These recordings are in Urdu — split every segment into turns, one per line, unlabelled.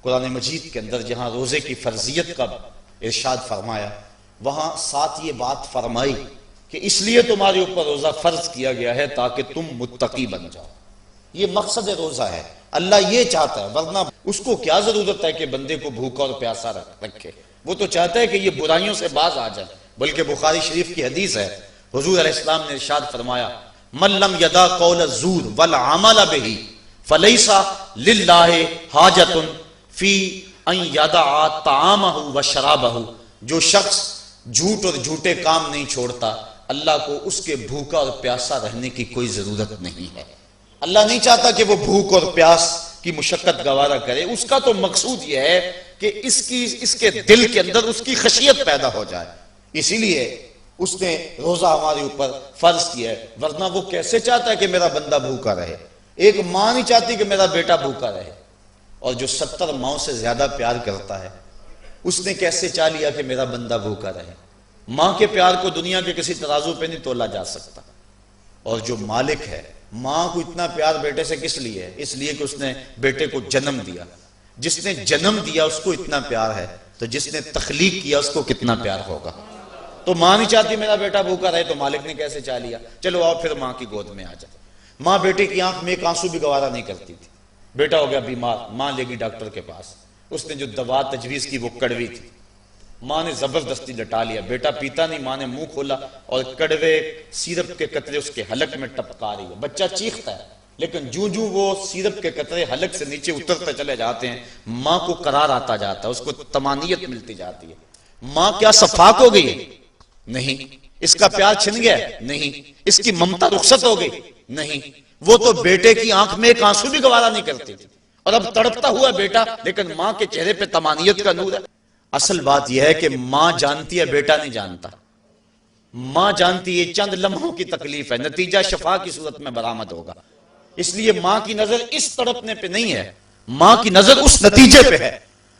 قرآن مجید کے اندر جہاں روزے کی فرضیت کا ارشاد فرمایا، وہاں ساتھ یہ بات فرمائی کہ اس لیے تمہارے اوپر روزہ فرض کیا گیا ہے تاکہ تم متقی بن جاؤ۔ یہ مقصد روزہ ہے، اللہ یہ چاہتا ہے، ورنہ اس کو کیا ضرورت ہے کہ بندے کو بھوکا اور پیاسا رکھے؟ وہ تو چاہتا ہے کہ یہ برائیوں سے باز آ جائے۔ بلکہ بخاری شریف کی حدیث ہے، حضور علیہ السلام نے ارشاد فرمایا، من لم یدع قول الزور والعمل بہ فلیس للہ حاجۃ فی ان یدع طعامہ وشرابہ۔ جو شخص جھوٹ اور جھوٹے کام نہیں چھوڑتا، اللہ کو اس کے بھوکا اور پیاسا رہنے کی کوئی ضرورت نہیں ہے۔ اللہ نہیں چاہتا کہ وہ بھوک اور پیاس کی مشقت گوارا کرے، اس کا تو مقصود یہ ہے کہ اس کے دل کے اندر اس کی خشیت پیدا ہو جائے۔ اسی لیے اس نے روزہ ہمارے اوپر فرض کیا ہے، ورنہ وہ کیسے چاہتا ہے کہ میرا بندہ بھوکا رہے؟ ایک ماں نہیں چاہتی کہ میرا بیٹا بھوکا رہے، اور جو 70 ماؤں سے زیادہ پیار کرتا ہے اس نے کیسے چاہ لیا کہ میرا بندہ بھوکا رہے؟ ماں کے پیار کو دنیا کے کسی ترازو پہ نہیں تولا جا سکتا۔ اور جو مالک ہے، ماں کو اتنا پیار بیٹے سے کس لیے ہے؟ اس لیے کہ اس نے بیٹے کو جنم دیا۔ جس نے جنم دیا اس کو اتنا پیار ہے، تو جس نے تخلیق کیا اس کو کتنا پیار ہوگا؟ تو ماں نہیں چاہتی میرا بیٹا بھوکا رہے، تو مالک نے کیسے چاہ لیا؟ چلو آؤ پھر ماں کی گود میں آ جائے۔ ماں بیٹے کی آنکھ میں ایک آنسو بھی گوارا نہیں کرتی تھی۔ بیٹا ہو گیا بیمار، ماں لے گی ڈاکٹر کے پاس، اس نے جو دوا تجویز کی وہ کڑوی تھی، ماں نے زبردستی لٹا لیا، بیٹا پیتا نہیں، ماں نے منہ کھولا اور کڑوے سیرپ کے قطرے اس کے حلق میں ٹپکا رہی ہے۔ بچہ چیختا ہے، لیکن جوں جوں وہ سیرپ کے قطرے حلق سے نیچے اترتے چلے جاتے ہیں، ماں کو قرار آتا جاتا ہے، اس کو طمانینت ملتی جاتی ہے۔ ماں کیا صفاق ہو گئی؟ نہیں۔ اس کا پیار چھن گیا؟ نہیں۔ اس کی ممتا رخصت ہو گئی؟ نہیں۔ وہ تو بیٹے کی آنکھ میں ایک آنسو بھی گوارا نہیں کرتی تھی، اور اب تڑپتا ہوا بیٹا، لیکن ماں کے چہرے پہ طمانینت کا نور ہے۔ اصل بات یہ ہے کہ ماں جانتی ہے، بیٹا نہیں جانتا۔ ماں جانتی ہے چند لمحوں کی تکلیف ہے، نتیجہ شفا کی صورت میں برآمد ہوگا۔ اس لیے ماں کی نظر اس تڑپنے پہ نہیں ہے، ماں کی نظر اس نتیجے پہ ہے۔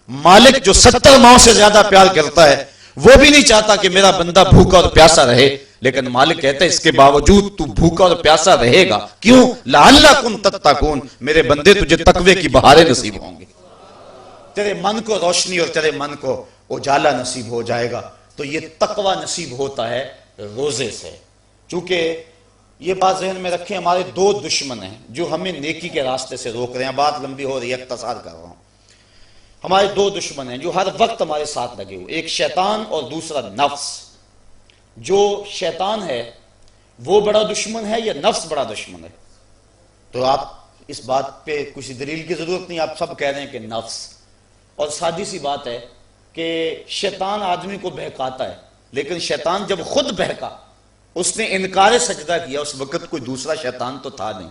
مالک جو 70 ماؤں سے زیادہ پیار کرتا ہے، وہ بھی نہیں چاہتا کہ میرا بندہ بھوکا اور پیاسا رہے، لیکن مالک کہتا ہے اس کے باوجود تو بھوکا اور پیاسا رہے گا، کیوں؟ لعلکم تتقون، میرے بندے تجھے تقوی کی بہاریں نصیب ہوں گی، تیرے من کو روشنی اور تیرے من کو اجالا نصیب ہو جائے گا۔ تو یہ تقوی نصیب ہوتا ہے روزے سے۔ چونکہ یہ بات ذہن میں رکھیں، ہمارے 2 دشمن ہیں جو ہمیں نیکی کے راستے سے روک رہے ہیں۔ بات لمبی ہو رہی ہے، اختصار کر رہا ہوں۔ ہمارے 2 دشمن ہیں جو ہر وقت ہمارے ساتھ لگے ہوئے، ایک شیطان اور دوسرا نفس۔ جو شیطان ہے وہ بڑا دشمن ہے یا نفس بڑا دشمن ہے؟ تو آپ اس بات پہ کسی دلیل کی ضرورت نہیں، آپ سب کہہ رہے ہیں کہ نفس۔ اور سادی سی بات ہے کہ شیطان آدمی کو بہکاتا ہے، لیکن شیطان جب خود بہکا، اس نے انکار سجدہ کیا، اس وقت کوئی دوسرا شیطان تو تھا نہیں۔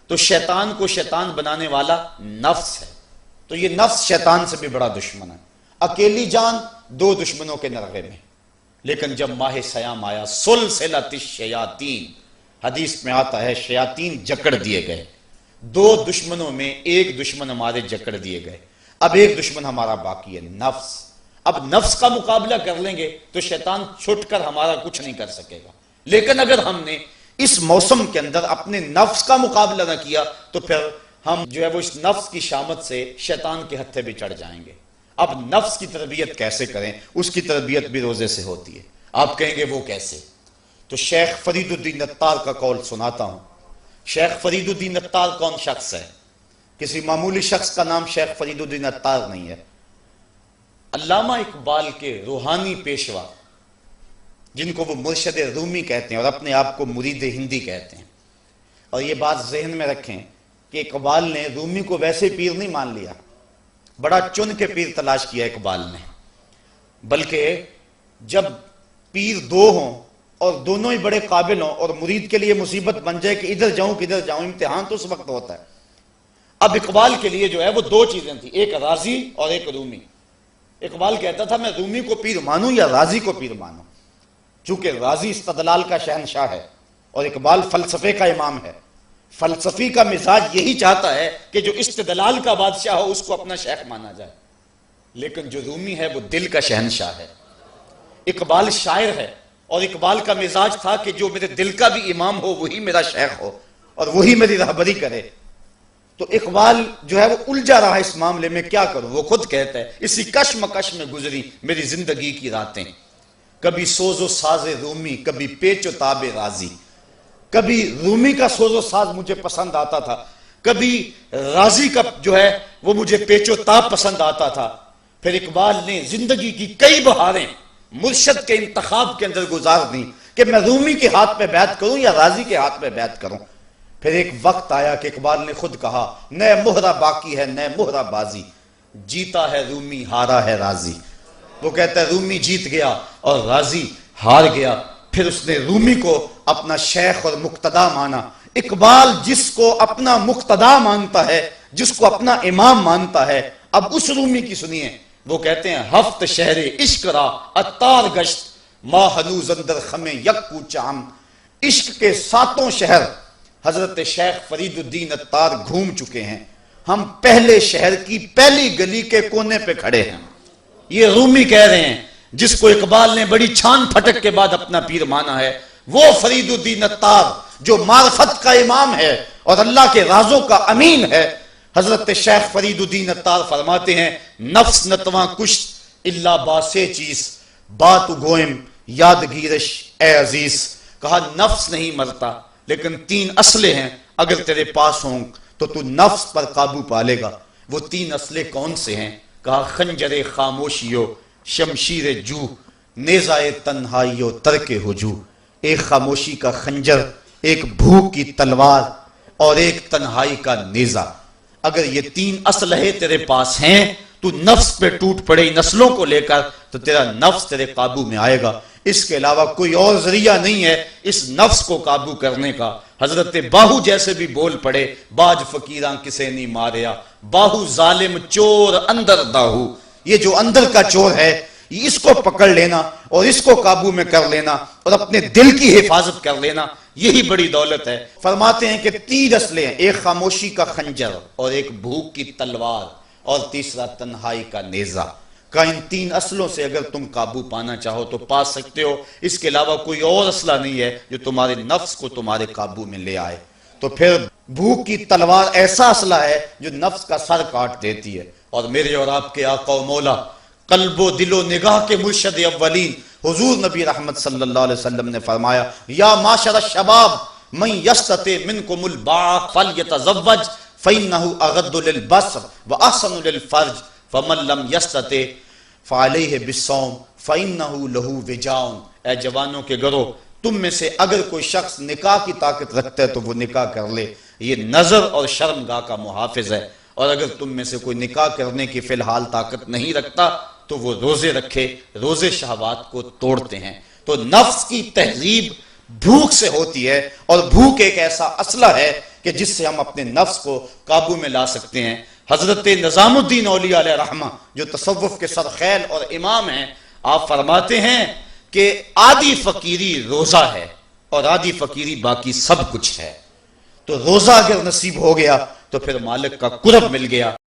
تو شیطان کو شیطان بنانے والا نفس ہے، تو یہ نفس شیطان سے بھی بڑا دشمن ہے۔ اکیلی جان 2 دشمنوں کے نرغے میں، لیکن جب ماہ سیام آیا، سلسلۃ الشیاطین، حدیث میں آتا ہے شیاطین جکڑ دیے گئے۔ 2 دشمنوں میں ایک دشمن ہمارے جکڑ دیے گئے، اب ایک دشمن ہمارا باقی ہے، نفس۔ اب نفس کا مقابلہ کر لیں گے تو شیطان چھٹ کر ہمارا کچھ نہیں کر سکے گا، لیکن اگر ہم نے اس موسم کے اندر اپنے نفس کا مقابلہ نہ کیا تو پھر ہم جو ہے وہ اس نفس کی شامت سے شیطان کے ہتھے بھی چڑھ جائیں گے۔ اب نفس کی تربیت کیسے کریں؟ اس کی تربیت بھی روزے سے ہوتی ہے۔ آپ کہیں گے وہ کیسے؟ تو شیخ فرید الدین عطار کا قول سناتا ہوں۔ شیخ فرید الدین عطار کون شخص ہے؟ کسی معمولی شخص کا نام شیخ فرید الدین عطار نہیں ہے۔ علامہ اقبال کے روحانی پیشوا، جن کو وہ مرشد رومی کہتے ہیں اور اپنے آپ کو مرید ہندی کہتے ہیں، اور یہ بات ذہن میں رکھیں کہ اقبال نے رومی کو ویسے پیر نہیں مان لیا، بڑا چن کے پیر تلاش کیا اقبال نے، بلکہ جب پیر 2 ہوں اور دونوں ہی بڑے قابل ہوں اور مرید کے لیے مصیبت بن جائے کہ ادھر جاؤں کدھر جاؤں، امتحان تو اس وقت ہوتا ہے۔ اب اقبال کے لیے جو ہے وہ 2 چیزیں تھیں، ایک راضی اور ایک رومی۔ اقبال کہتا تھا میں رومی کو پیر مانوں یا راضی کو پیر مانوں، چونکہ راضی استدلال کا شہنشاہ ہے اور اقبال فلسفے کا امام ہے۔ فلسفی کا مزاج یہی چاہتا ہے کہ جو استدلال کا بادشاہ ہو اس کو اپنا شیخ مانا جائے، لیکن جو رومی ہے وہ دل کا شہنشاہ ہے۔ اقبال شاعر ہے اور اقبال کا مزاج تھا کہ جو میرے دل کا بھی امام ہو وہی میرا شیخ ہو اور وہی میری رہبری کرے۔ تو اقبال جو ہے وہ الجھا رہا ہے اس معاملے میں، کیا کروں؟ وہ خود کہتا ہے اسی کشمکش میں گزری میری زندگی کی راتیں، کبھی سوز و ساز رومی، کبھی پیچ و تاب رازی۔ کبھی رومی کا سوز و ساز مجھے پسند آتا تھا، کبھی رازی کا جو ہے وہ مجھے پیچ و تاب پسند آتا تھا۔ پھر اقبال نے زندگی کی کئی بہاریں مرشد کے انتخاب کے اندر گزار دیں کہ میں رومی کے ہاتھ پہ بیعت کروں یا رازی کے ہاتھ پہ بیعت کروں۔ پھر ایک وقت آیا کہ اقبال نے خود کہا نئے مہرہ باقی ہے، نئے مہرہ بازی، جیتا ہے رومی ہارا ہے رازی۔ وہ کہتا ہے رومی جیت گیا اور رازی ہار گیا۔ پھر اس نے رومی کو اپنا شیخ اور مقتدا مانا۔ اقبال جس کو اپنا مقتدا مانتا ہے، جس کو اپنا امام مانتا ہے، اب اس رومی کی سنیے، وہ کہتے ہیں ہفت شہر عشق را اتار گشت، ما ہنوز اندر خمیں یک کوچام۔ عشق کے 7 شہر حضرت شیخ فرید الدین اتار گھوم چکے ہیں، ہم پہلے شہر کی پہلی گلی کے کونے پہ کھڑے ہیں۔ یہ رومی کہہ رہے ہیں، جس کو اقبال نے بڑی چھان پھٹک کے بعد اپنا پیر مانا ہے، وہ فرید الدین اتار جو معرفت کا امام ہے اور اللہ کے رازوں کا امین ہے۔ حضرت شیخ فرید الدین اتار فرماتے ہیں نفس نتواں کشت اللہ باسے چیز، بات گوئم یادگیرش اے عزیز۔ کہا نفس نہیں مرتا، لیکن 3 اسلحے ہیں، اگر تیرے پاس ہوں تو تو نفس پر قابو پالے گا۔ وہ 3 اسلحے کون سے ہیں؟ کہا خنجر خاموشیو، شمشیر جو، نیزہ تنہائیو، ترک ہجو۔ ایک خاموشی کا خنجر، ایک بھوک کی تلوار اور ایک تنہائی کا نیزہ۔ اگر یہ 3 اسلحے تیرے پاس ہیں تو نفس پہ ٹوٹ پڑے نسلوں کو لے کر، تو تیرا نفس تیرے قابو میں آئے گا۔ اس کے علاوہ کوئی اور ذریعہ نہیں ہے اس نفس کو قابو کرنے کا۔ حضرت باہو جیسے بھی بول پڑے، باج فقیراں کسے نہیں ماریا، باہو ظالم چور اندر داہو۔ یہ جو اندر کا چور ہے، اس کو پکڑ لینا اور اس کو قابو میں کر لینا اور اپنے دل کی حفاظت کر لینا، یہی بڑی دولت ہے۔ فرماتے ہیں کہ 3 اسلحے ہیں، ایک خاموشی کا خنجر اور ایک بھوک کی تلوار اور تیسرا تنہائی کا نیزہ۔ کہ ان 3 اسلحوں سے اگر تم قابو پانا چاہو تو پا سکتے ہو، اس کے علاوہ کوئی اور اسلحہ نہیں ہے جو تمہارے نفس کو تمہارے قابو میں لے آئے۔ تو پھر بھوک کی تلوار ایسا اسلحہ ہے جو نفس کا سر کاٹ دیتی ہے۔ اور میرے اور آپ کے آقا و مولا، قلب و دل و نگاہ کے مرشد اولین حضور نبی رحمت صلی اللہ علیہ وسلم نے فرمایا یا معاشر الشباب من یستطع منکم الباء فلیتزوج فإنہ اغض للبصر واحسن للفرج فمن لم یستطع فعلیہ بالصوم فإنہ لہ وجاء۔ اے جوانوں کے گروہ، تم میں سے اگر کوئی شخص نکاح کی طاقت رکھتا ہے تو وہ نکاح کر لے، یہ نظر اور شرمگاہ کا محافظ ہے۔ اور اگر تم میں سے کوئی نکاح کرنے کی فی الحال طاقت نہیں رکھتا تو وہ روزے رکھے، روزے شہوات کو توڑتے ہیں۔ تو نفس کی تہذیب بھوک سے ہوتی ہے، اور بھوک ایک ایسا اسلحہ ہے کہ جس سے ہم اپنے نفس کو قابو میں لا سکتے ہیں۔ حضرت نظام الدین اولیاء علیہ رحمہ جو تصوف کے سرخیل اور امام ہیں، آپ فرماتے ہیں کہ آدھی فقیری روزہ ہے اور آدھی فقیری باقی سب کچھ ہے۔ تو روزہ اگر نصیب ہو گیا تو پھر مالک کا قرب مل گیا۔